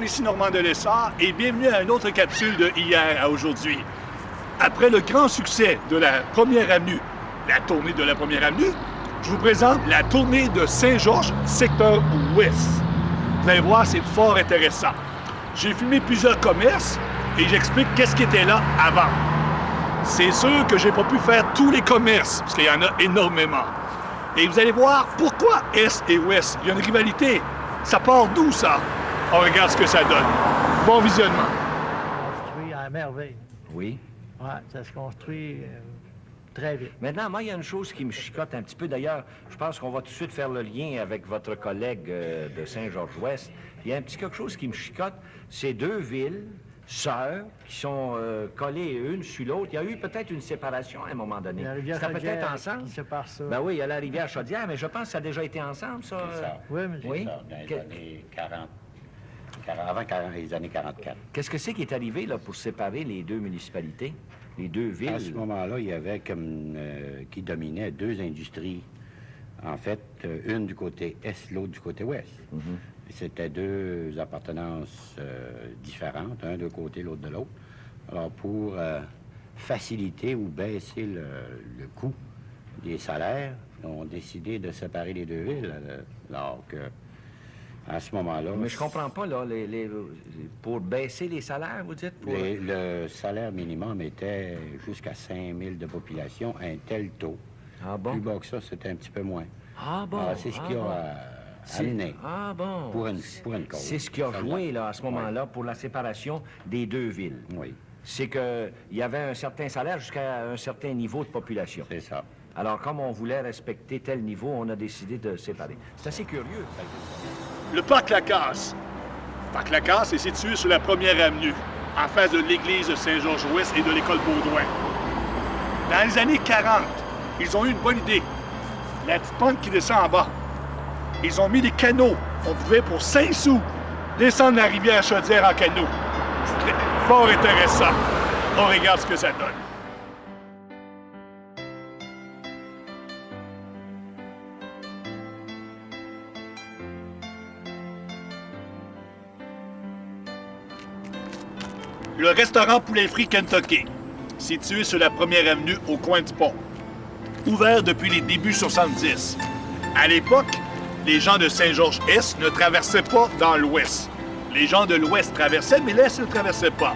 ici Normand de Lessard et bienvenue à une autre capsule de hier à aujourd'hui. Après le grand succès de la Première Avenue, la tournée de la Première Avenue, je vous présente la tournée de Saint-Georges, secteur ouest. Vous allez voir, c'est fort intéressant. J'ai filmé plusieurs commerces et j'explique qu'est-ce qui était là avant. C'est sûr que j'ai pas pu faire tous les commerces, parce qu'il y en a énormément. Et vous allez voir pourquoi Est et Ouest. Il y a une rivalité. Ça part d'où, ça? On regarde ce que ça donne. Bon visionnement. Construit à merveille. Oui. Ouais, ça se construit très vite. Maintenant, moi, il y a une chose qui me chicote un petit peu. D'ailleurs, je pense qu'on va tout de suite faire le lien avec votre collègue de Saint-Georges-Ouest. Il y a un petit quelque chose qui me chicote. C'est deux villes sœurs qui sont collées une sur l'autre. Il y a eu peut-être une séparation à un moment donné. La rivière C'était peut-être Chaudière ensemble. qui sépare ça. Ben oui, il y a la rivière Chaudière, mais je pense que ça a déjà été ensemble, ça. C'est ça. Oui, mais Oui. Ça, dans les Que- années 40. Les années 44. Qu'est-ce que c'est qui est arrivé là, pour séparer les deux municipalités, les deux villes? À ce moment-là, il y avait comme qui dominait deux industries. En fait, une du côté est, l'autre du côté ouest. C'était deux appartenances différentes, un d'un côté, l'autre de l'autre. Alors, pour faciliter ou baisser le coût des salaires, ils ont décidé de séparer les deux villes. Alors que, à ce moment-là... Mais je comprends pas, là, pour baisser les salaires, vous dites? Pour... Le salaire minimum était jusqu'à 5 000 de population, un tel taux. Ah bon? Plus bas que ça, c'était un petit peu moins. Ah bon? Alors, c'est ce qui bon. a amené Ah bon? pour une cause. C'est ce qui a joué, là, à ce moment-là, pour la séparation des deux villes. Oui, C'est qu'il y avait un certain salaire jusqu'à un certain niveau de population. c'est ça. Alors, comme on voulait respecter tel niveau, on a décidé de séparer. C'est assez curieux. Le parc Lacasse. Le parc Lacasse est situé sur la Première Avenue, en face de l'église Saint-Georges-Ouest et de l'école Baudouin. Dans les années 40, ils ont eu une bonne idée. La petite pente qui descend en bas. Ils ont mis des canaux. On pouvait, pour 5 sous, descendre la rivière Chaudière en canot. C'était fort intéressant. On regarde ce que ça donne. Le restaurant Poulet Frit Kentucky, situé sur la Première Avenue au coin du pont. Ouvert depuis les débuts 70. À l'époque, les gens de Saint-Georges-Est ne traversaient pas dans l'Ouest. Les gens de l'Ouest traversaient, mais l'Est ne traversait pas.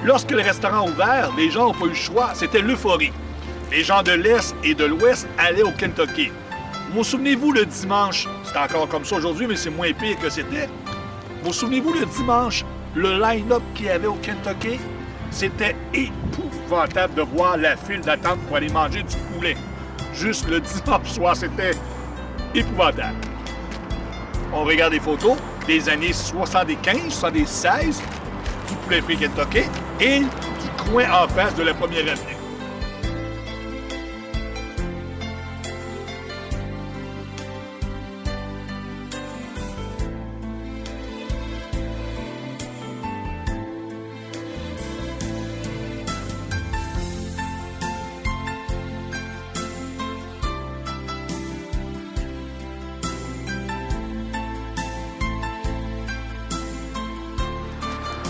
Lorsque le restaurant a ouvert, les gens n'ont pas eu le choix, c'était l'euphorie. Les gens de l'Est et de l'Ouest allaient au Kentucky. Vous souvenez-vous le dimanche, c'est encore comme ça aujourd'hui, mais c'est moins pire que c'était. Vous souvenez-vous le dimanche, le line-up qu'il y avait au Kentucky? C'était épouvantable de voir la file d'attente pour aller manger du poulet. Juste le dimanche soir, c'était épouvantable. On regarde des photos des années 75, 76, du poulet frit Kentucky et du coin en face de la Première Avenue.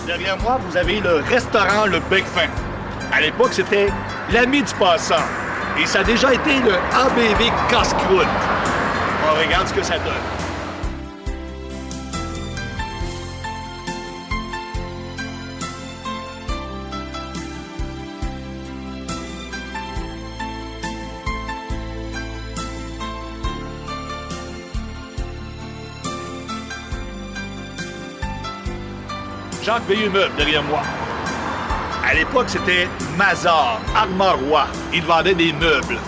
Derrière moi, vous avez le restaurant Le Bec Fin. À l'époque, c'était l'ami du passant. Et ça a déjà été le ABV Casse-Croûte. On regarde ce que ça donne. Jacques Veilleux Meubles derrière moi. À l'époque, c'était Mazar, Armarois. Il vendait des meubles.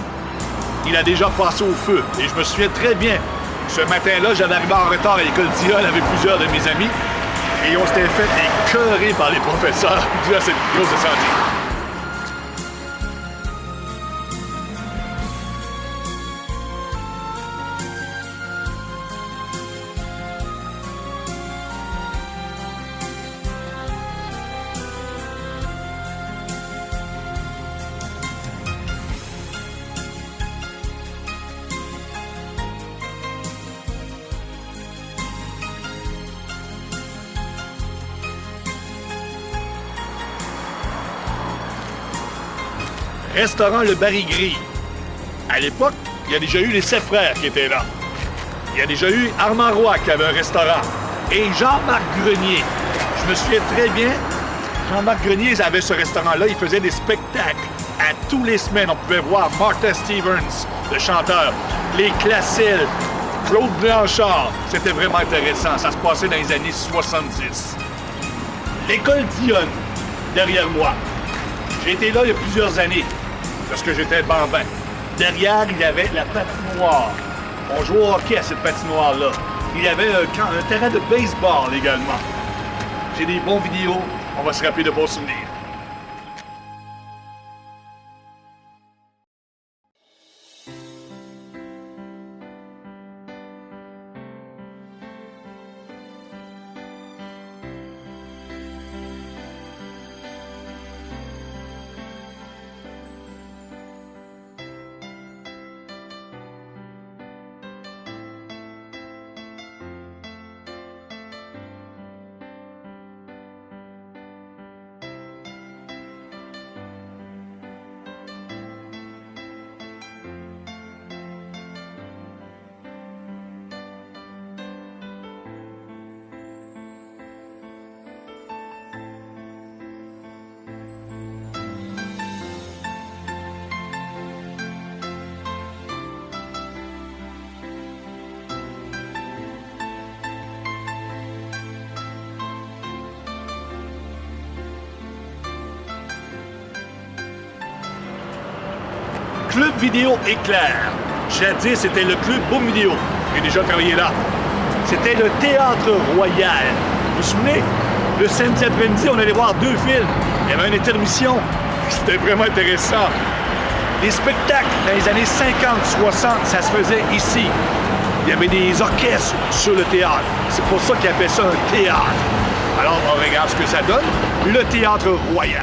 Il a déjà passé au feu. Et je me souviens très bien. Ce matin-là, j'allais arriver en retard à l'école d'IOL avec plusieurs de mes amis. Et on s'était fait écœurer par les professeurs dû à cette grosse incendie. Restaurant Le Baril Gris. À l'époque, il y a déjà eu les Sept Frères qui étaient là. Il y a déjà eu Armand Roy qui avait un restaurant. Et Jean-Marc Grenier. Je me souviens très bien, Jean-Marc Grenier avait ce restaurant-là. Il faisait des spectacles. À tous les semaines, on pouvait voir Martha Stevens, le chanteur, les Classils, Claude Blanchard. C'était vraiment intéressant. Ça se passait dans les années 70. L'école Dionne, derrière moi. J'ai été là il y a plusieurs années, parce que j'étais bambin. Derrière, il y avait la patinoire. On jouait au hockey à cette patinoire-là. Il y avait un terrain de baseball également. J'ai des bons vidéos. On va se rappeler de beaux souvenirs. Club Vidéo Éclair. Jadis, c'était le Club Boom Vidéo. J'ai déjà travaillé là. C'était le Théâtre Royal. Vous vous souvenez? Le samedi après-midi, on allait voir 2 films. Il y avait une intermission. C'était vraiment intéressant. Les spectacles dans les années 50-60, ça se faisait ici. Il y avait des orchestres sur le théâtre. C'est pour ça qu'ils appellent ça un théâtre. Alors, on regarde ce que ça donne. Le Théâtre Royal.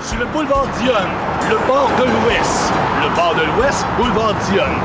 Sur le boulevard Dionne, le bord de l'Ouest. Le bord de l'Ouest, boulevard Dionne.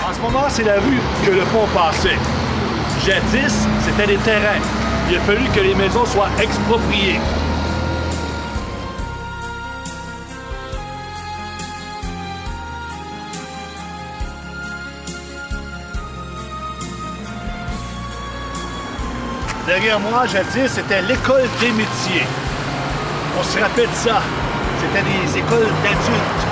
En ce moment, c'est la rue que le pont passait. Jadis, c'était des terrains. Il a fallu que les maisons soient expropriées. Derrière moi, jadis, c'était l'école des métiers. On se rappelle de ça. C'était des écoles d'adultes.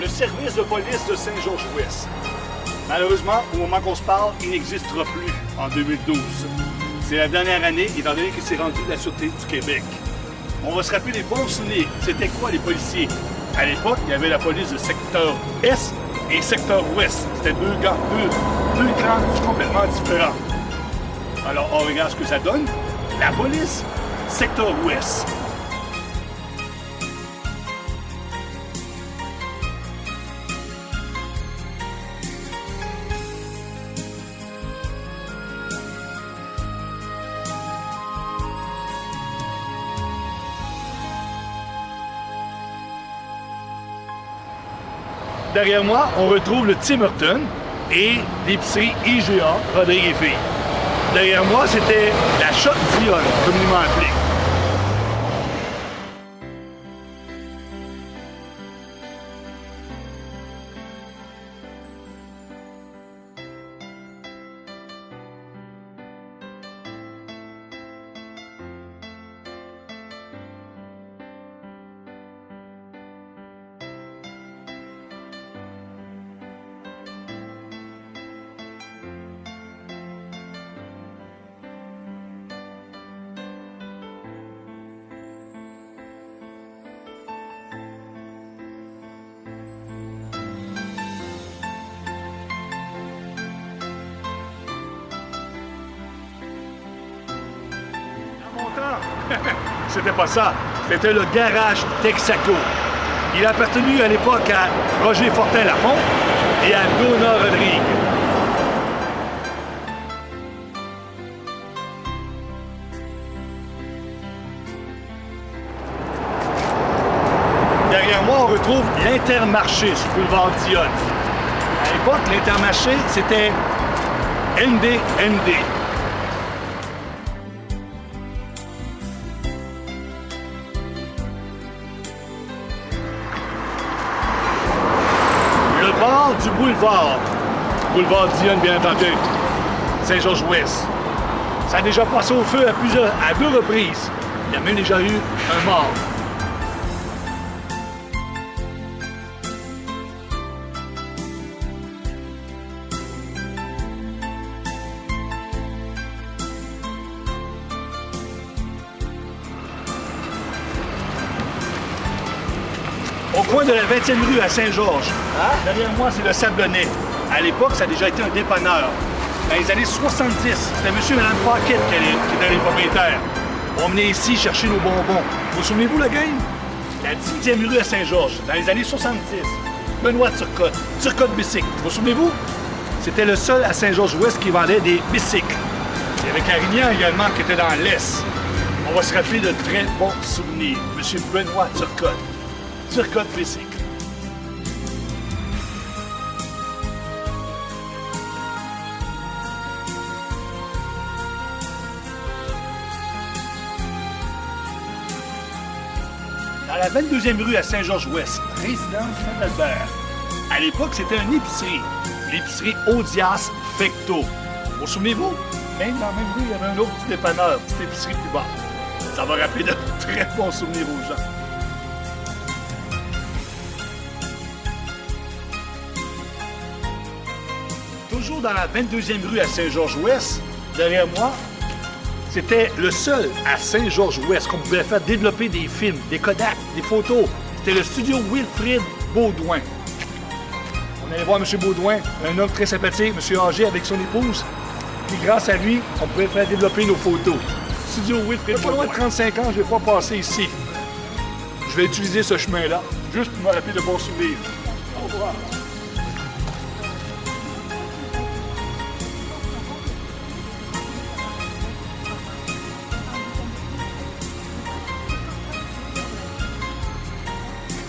Le service de police de Saint-Georges-Ouest. Malheureusement, au moment qu'on se parle, il n'existera plus en 2012. C'est la dernière année, étant donné qu'il s'est rendu de la Sûreté du Québec. On va se rappeler des bons souvenirs. C'était quoi les policiers? À l'époque, il y avait la police de secteur Est et secteur Ouest. C'était deux clans complètement différents. Alors, on regarde ce que ça donne. La police, secteur Ouest. Derrière moi, on retrouve le Tim Hortons et l'épicerie IGA, Rodrigue et Filles. Derrière moi, c'était la Shot Dionne, communément appelée. C'était pas ça. C'était le garage Texaco. Il a appartenu à l'époque à Roger Fortin-Lapont et à Donna Rodrigue. Derrière moi, on retrouve l'Intermarché sur le boulevard Dionne. À l'époque, l'Intermarché, c'était ND. Le bord du boulevard Dionne, bien entendu, Saint-Georges-Ouest. Ça a déjà passé au feu à 2 reprises. Il y a même déjà eu un mort. Au coin de la 20e rue à Saint-Georges. Derrière moi, c'est le Sablonnet. À l'époque, ça a déjà été un dépanneur. Dans les années 70, c'était M. et Mme Paquette qui étaient les propriétaires. On venait ici chercher nos bonbons. Vous souvenez-vous, la gang? La 10e rue à Saint-Georges, dans les années 70. Benoît Turcotte Bicycle. Vous souvenez-vous? C'était le seul à Saint-Georges-Ouest qui vendait des bicycles. Il y avait Carignan également qui était dans l'Est. On va se rappeler de très bons souvenirs. M. Benoît Turcotte Bicycle. Dans la 22e rue à Saint-Georges-Ouest, résidence Saint-Albert. À l'époque, c'était une épicerie. L'épicerie Audias Fecto. Vous souvenez-vous? Même dans la même rue, il y avait un autre petit dépanneur, petite épicerie plus bas. Ça va rappeler de très bons souvenirs aux gens. Toujours dans la 22e rue à Saint-Georges-Ouest, derrière moi, c'était le seul à Saint-Georges-Ouest qu'on pouvait faire développer des films, des Kodak, des photos. C'était le studio Wilfrid Baudouin. On allait voir M. Baudouin, un homme très sympathique, M. âgé avec son épouse. Puis grâce à lui, on pouvait faire développer nos photos. Studio Wilfrid Baudouin. Pas loin de 35 ans, je ne vais pas passer ici. Je vais utiliser ce chemin-là, juste pour me rappeler de bons souvenirs. Au revoir.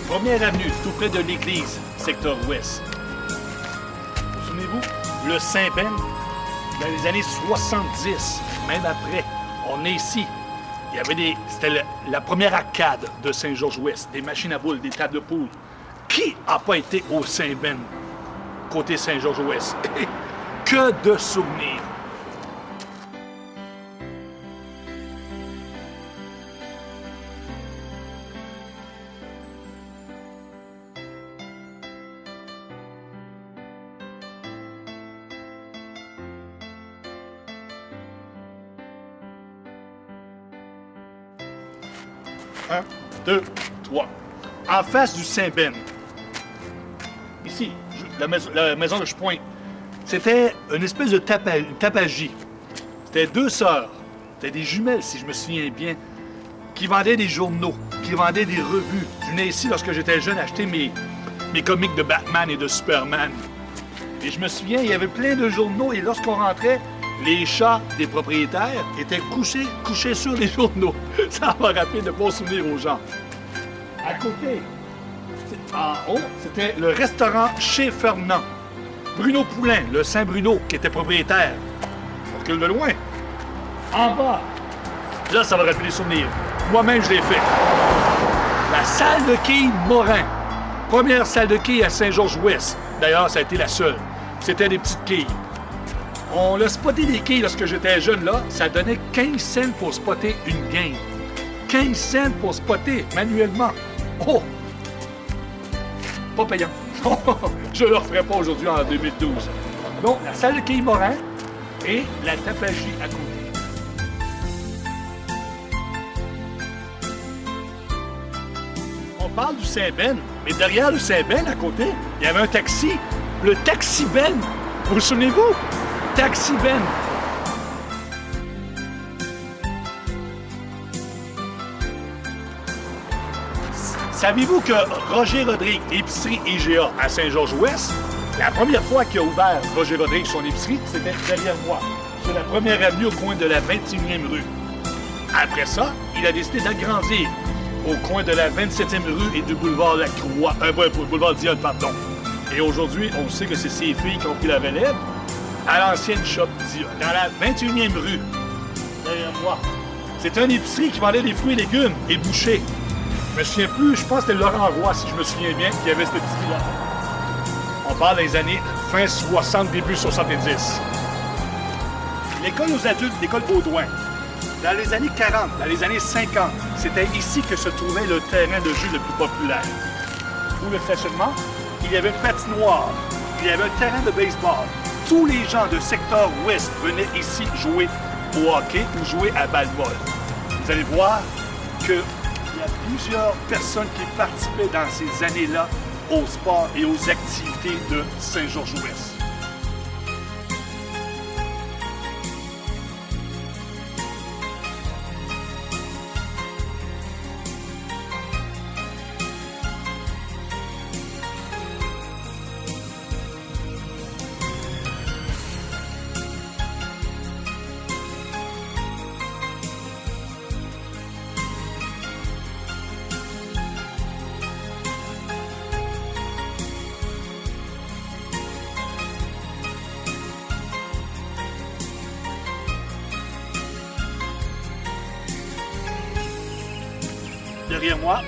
Première avenue, tout près de l'église, secteur ouest. Vous souvenez-vous? Le Saint-Ben, dans les années 70, même après, on est ici. Il y avait c'était la première arcade de Saint-Georges-Ouest, des machines à boules, des tables de poule. Qui n'a pas été au Saint-Ben, côté Saint-Georges-Ouest? Que de souvenirs! Un, deux, trois. En face du Saint-Ben. Ici, la maison de je pointe. C'était une espèce de tapagie. C'était 2 sœurs. C'était des jumelles, si je me souviens bien, qui vendaient des journaux, qui vendaient des revues. Je venais ici, lorsque j'étais jeune, acheter mes comics de Batman et de Superman. Et je me souviens, il y avait plein de journaux, et lorsqu'on rentrait, les chats des propriétaires étaient couchés sur les journaux. Ça m'a rappelé de bons souvenirs aux gens. À côté, en haut, c'était le restaurant Chez Fernand. Bruno Poulain, le Saint-Bruno, qui était propriétaire. On recule de loin. En bas, là, ça va rappeler des souvenirs. Moi-même, je l'ai fait. La salle de quilles Morin. Première salle de quilles à Saint-Georges-Ouest. D'ailleurs, ça a été la seule. C'était des petites quilles. On a spoté des quilles lorsque j'étais jeune, là. Ça donnait 15 cents pour spotter une game. 15 cents pour spotter manuellement. Oh! Pas payant. Je ne le referai pas aujourd'hui en 2012. Donc, la salle de quilles Morin et la tapagie à côté. On parle du Saint-Ben, mais derrière le Saint-Ben, à côté, il y avait un taxi. Le Taxi Ben. Vous vous souvenez-vous? Taxi Ben. Savez-vous que Roger Rodrigue, épicerie IGA à Saint-Georges-Ouest, la première fois qu'il a ouvert Roger Rodrigue son épicerie, c'était derrière moi, sur la première avenue au coin de la 21e rue. Après ça, il a décidé d'agrandir au coin de la 27e rue et du boulevard Lacroix, boulevard Dionne, pardon. Et aujourd'hui, on sait que c'est ses filles qui ont pris la relève à l'ancienne shop Dionne, dans la 21e rue, derrière moi. C'est une épicerie qui vendait des fruits et légumes et bouchers. Je me souviens plus, je pense que c'était Laurent Roy, si je me souviens bien, qui avait cette épicerie-là. On parle des années fin 60, début 70. L'école aux adultes, l'école Baudouin. Dans les années 40, dans les années 50, c'était ici que se trouvait le terrain de jeu le plus populaire. Pour le stationnement, il y avait une patinoire, il y avait un terrain de baseball. Tous les gens de secteur ouest venaient ici jouer au hockey ou jouer à balle-molle. Vous allez voir qu'il y a plusieurs personnes qui participaient dans ces années-là au sport et aux activités de Saint-Georges-Ouest. Derrière moi,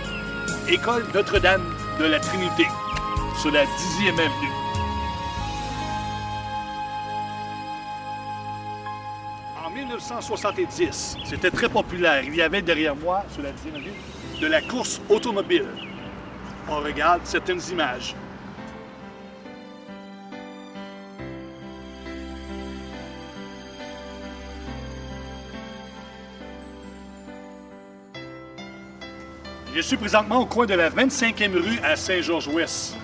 École Notre-Dame de la Trinité, sur la 10e avenue. En 1970, c'était très populaire. Il y avait derrière moi, sur la 10e avenue, de la course automobile. On regarde certaines images. Je suis présentement au coin de la 25e rue à Saint-Georges-Ouest.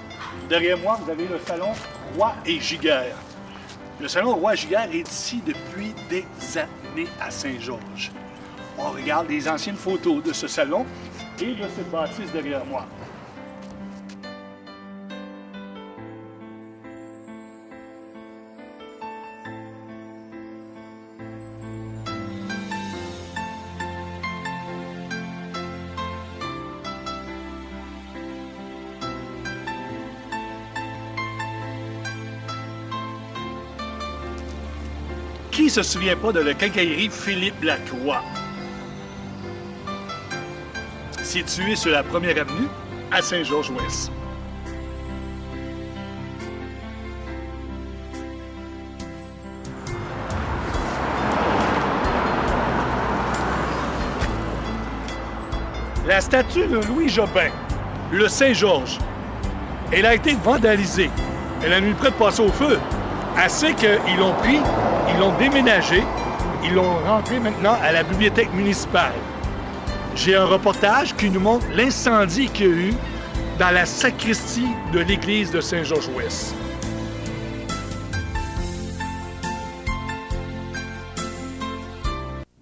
Derrière moi, vous avez le salon Roy et Giguère. Le salon Roy et Giguère est ici depuis des années à Saint-Georges. On regarde les anciennes photos de ce salon et de cette bâtisse derrière moi. Qui se souvient pas de la quincaillerie Philippe Lacroix? Située sur la première avenue à Saint-Georges-Ouest. La statue de Louis Jobin, le Saint-Georges, elle a été vandalisée. Elle a eu près de passer au feu. Assez qu'ils l'ont pris, ils l'ont déménagé, ils l'ont rentré maintenant à la bibliothèque municipale. J'ai un reportage qui nous montre l'incendie qu'il y a eu dans la sacristie de l'église de Saint-Georges-Ouest.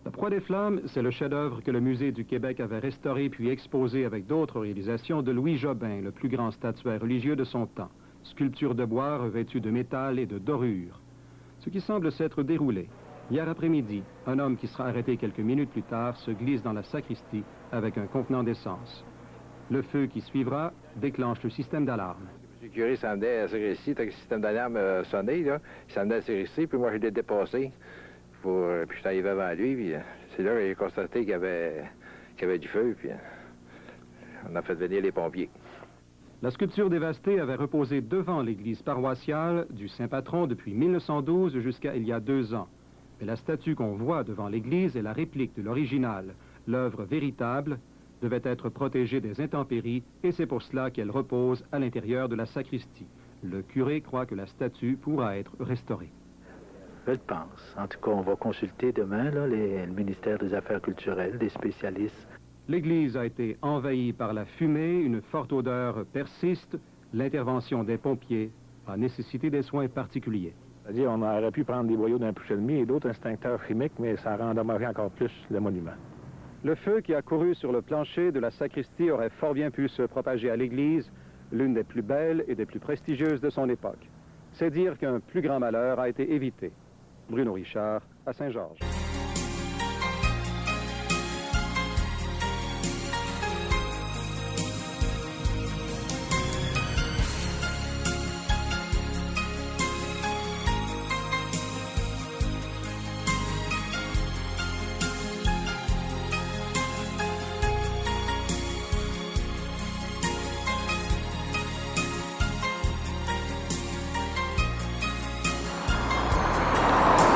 La Croix des Flammes, c'est le chef-d'œuvre que le Musée du Québec avait restauré puis exposé avec d'autres réalisations de Louis Jobin, le plus grand statuaire religieux de son temps. Sculpture de bois revêtue de métal et de dorure. Ce qui semble s'être déroulé. Hier après-midi, un homme qui sera arrêté quelques minutes plus tard se glisse dans la sacristie avec un contenant d'essence. Le feu qui suivra déclenche le système d'alarme. M. le curé s'en venait à la sacristie, tant que le système d'alarme a sonné, là, il s'en venait à la sacristie, puis moi je l'ai dépassé. Puis je suis arrivé avant lui, puis c'est là que j'ai constaté qu'il y avait du feu, puis on a fait venir les pompiers. La sculpture dévastée avait reposé devant l'église paroissiale du Saint-Patron depuis 1912 jusqu'à il y a 2 ans. Mais la statue qu'on voit devant l'église est la réplique de l'original. L'œuvre véritable devait être protégée des intempéries et c'est pour cela qu'elle repose à l'intérieur de la sacristie. Le curé croit que la statue pourra être restaurée. Je le pense. En tout cas, on va consulter demain là, le ministère des Affaires culturelles, des spécialistes. L'église a été envahie par la fumée, une forte odeur persiste. L'intervention des pompiers a nécessité des soins particuliers. C'est-à-dire, on aurait pu prendre des boyaux d'un puchelmi et d'autres instincteurs chimiques, mais ça a endommagé encore plus le monument. Le feu qui a couru sur le plancher de la sacristie aurait fort bien pu se propager à l'église, l'une des plus belles et des plus prestigieuses de son époque. C'est dire qu'un plus grand malheur a été évité. Bruno Richard, à Saint-Georges.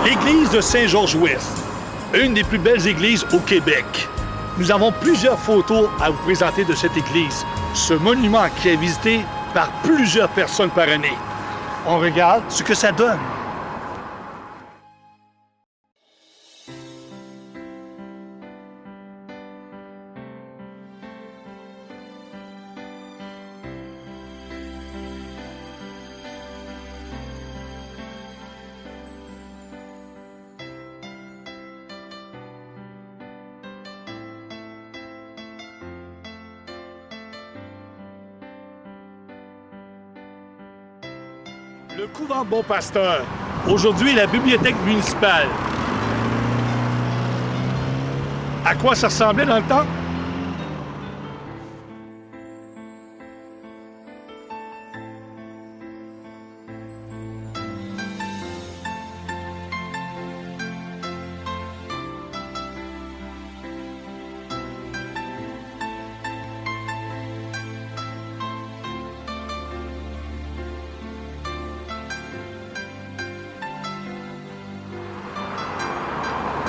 L'église de Saint-Georges-Ouest, une des plus belles églises au Québec. Nous avons plusieurs photos à vous présenter de cette église, ce monument qui est visité par plusieurs personnes par année. On regarde ce que ça donne. Le couvent Bon Pasteur, aujourd'hui la bibliothèque municipale. À quoi ça ressemblait dans le temps?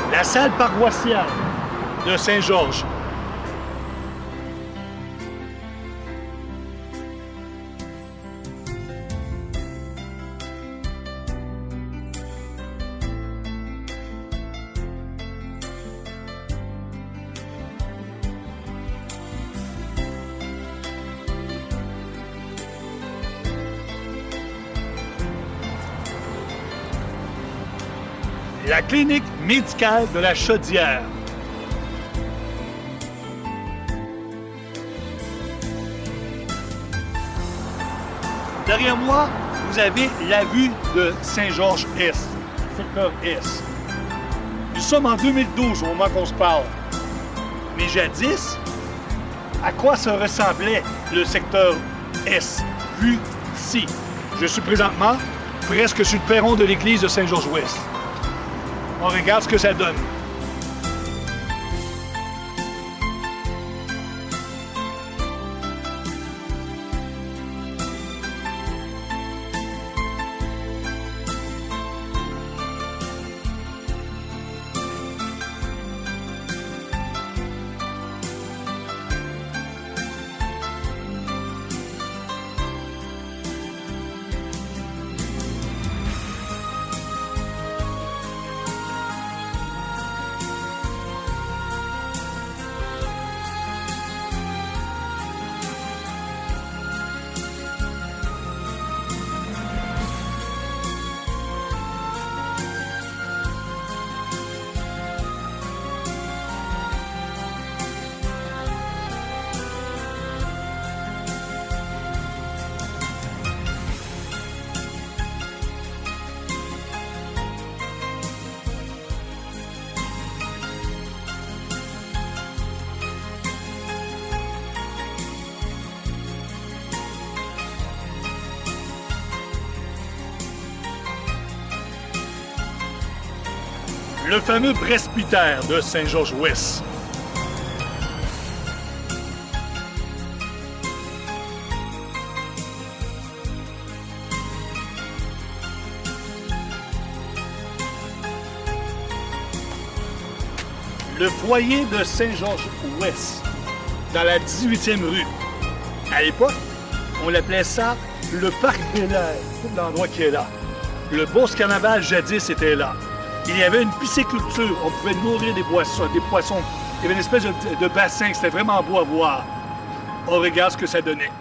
La salle paroissiale de Saint-Georges. La clinique médicale de la Chaudière. Derrière moi, vous avez la vue de Saint-Georges-Est, secteur Est. Nous sommes en 2012 au moment qu'on se parle. Mais jadis, à quoi ça ressemblait le secteur Est, vu d'ici? Je suis présentement presque sur le perron de l'église de Saint-Georges-Ouest. On regarde ce que ça donne. Le fameux presbytère de Saint-Georges-Ouest. Le foyer de Saint-Georges-Ouest, dans la 18e rue. À l'époque, on l'appelait ça le parc des Lèvres, tout l'endroit qui est là. Le Beauce Carnaval, jadis, était là. Il y avait une pisciculture, on pouvait nourrir des poissons. Il y avait une espèce de bassin, c'était vraiment beau à voir. On regarde ce que ça donnait.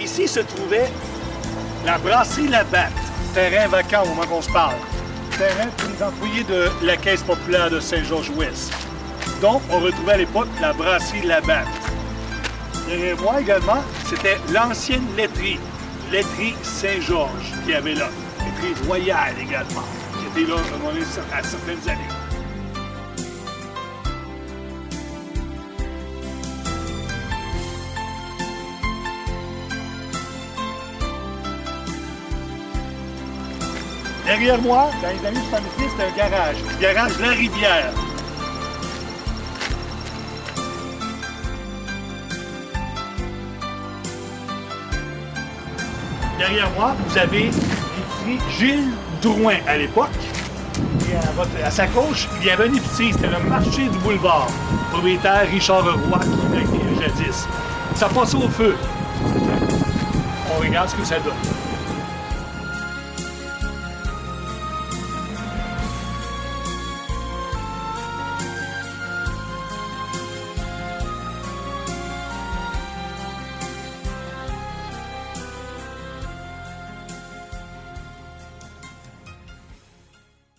Ici se trouvait la brasserie Labatte, terrain vacant au moment qu'on se parle. Terrain pour les employés de la Caisse populaire de Saint-Georges-Ouest. Donc, on retrouvait à l'époque la brasserie Labatte. Derrière moi également, c'était l'ancienne laiterie, laiterie Saint-Georges, qui avait là. Laiterie royale également, qui était là à certaines années. Derrière moi, dans les années 70, c'était un garage. Le garage La Rivière. Derrière moi, vous avez l'épicerie Gilles Drouin à l'époque. Et à sa gauche, il y avait une épicerie, c'était le marché du boulevard. Propriétaire Richard Roy qui était jadis. Ça passait au feu. On regarde ce que ça donne.